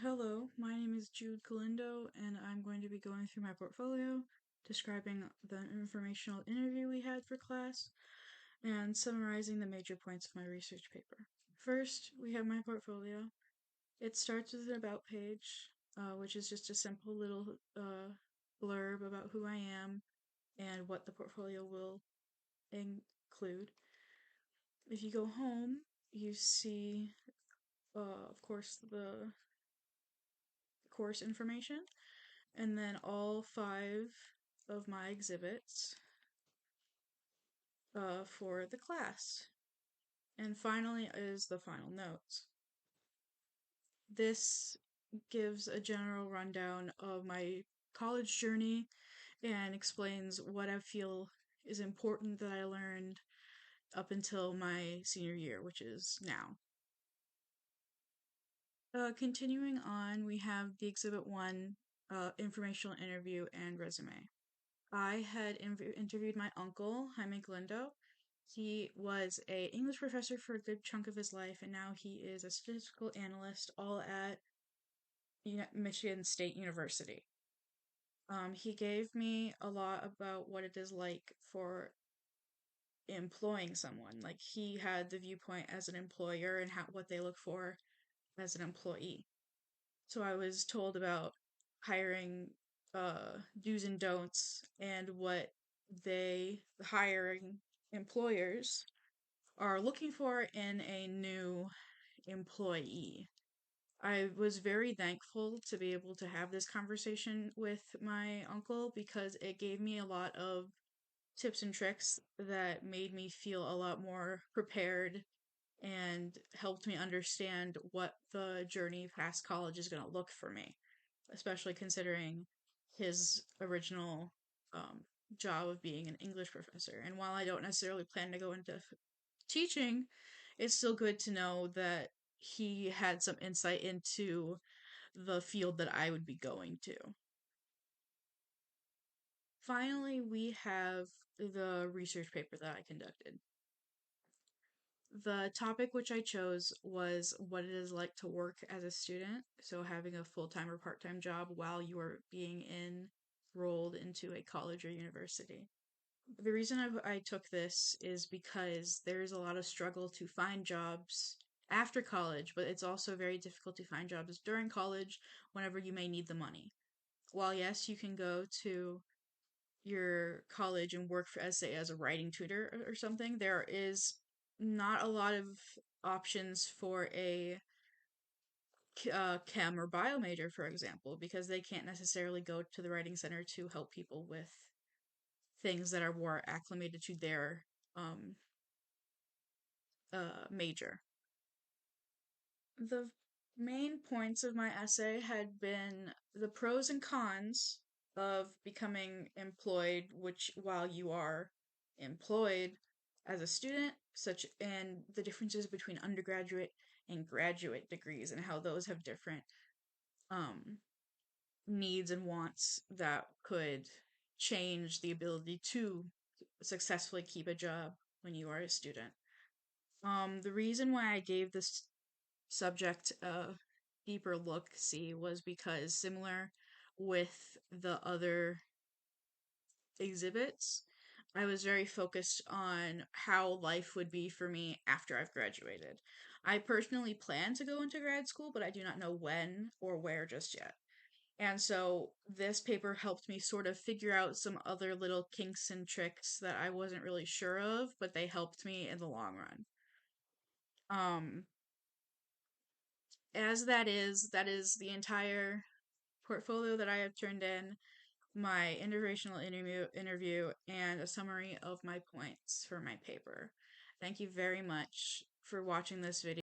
Hello, my name is Jude Galindo, and I'm going to be going through my portfolio, describing the informational interview we had for class, and summarizing the major points of my research paper. First, we have my portfolio. It starts with an about page, which is just a simple little blurb about who I am and what the portfolio will include. If you go home, you see, of course, the course information, and then all five of my exhibits for the class. And finally is the final notes. This gives a general rundown of my college journey and explains what I feel is important that I learned up until my senior year, which is now. Continuing on, we have the Exhibit 1 informational interview and resume. I had interviewed my uncle, Jaime Galindo. He was a English professor for a good chunk of his life, and now he is a statistical analyst all at Michigan State University. He gave me a lot about what it is like for employing someone. Like he had the viewpoint as an employer and what they look for as an employee. So I was told about hiring do's and don'ts and what the hiring employers are looking for in a new employee. I was very thankful to be able to have this conversation with my uncle because it gave me a lot of tips and tricks that made me feel a lot more prepared and helped me understand what the journey past college is going to look for me, especially considering his original um, job of being an English professor. And while I don't necessarily plan to go into teaching, it's still good to know that he had some insight into the field that I would be going to. Finally, we have the research paper that I conducted. The topic which I chose was what it is like to work as a student, so having a full-time or part-time job while you are being enrolled into a college or university. The reason I took this is because there's a lot of struggle to find jobs after college, but it's also very difficult to find jobs during college whenever you may need the money. While yes, you can go to your college and work for, as say as a writing tutor or something, there is not a lot of options for a chem or bio major, for example, because they can't necessarily go to the writing center to help people with things that are more acclimated to their um, major. The main points of my essay had been the pros and cons of becoming employed, which while you are employed as a student, such and the differences between undergraduate and graduate degrees and how those have different um, needs and wants that could change the ability to successfully keep a job when you are a student. The reason why I gave this subject a deeper look see was because similar with the other exhibits, I was very focused on how life would be for me after I've graduated. I personally plan to go into grad school, but I do not know when or where just yet. And so this paper helped me sort of figure out some other little kinks and tricks that I wasn't really sure of, but they helped me in the long run. Um, as that is the entire portfolio that I have turned in, my interventional interview, and a summary of my points for my paper. Thank you very much for watching this video.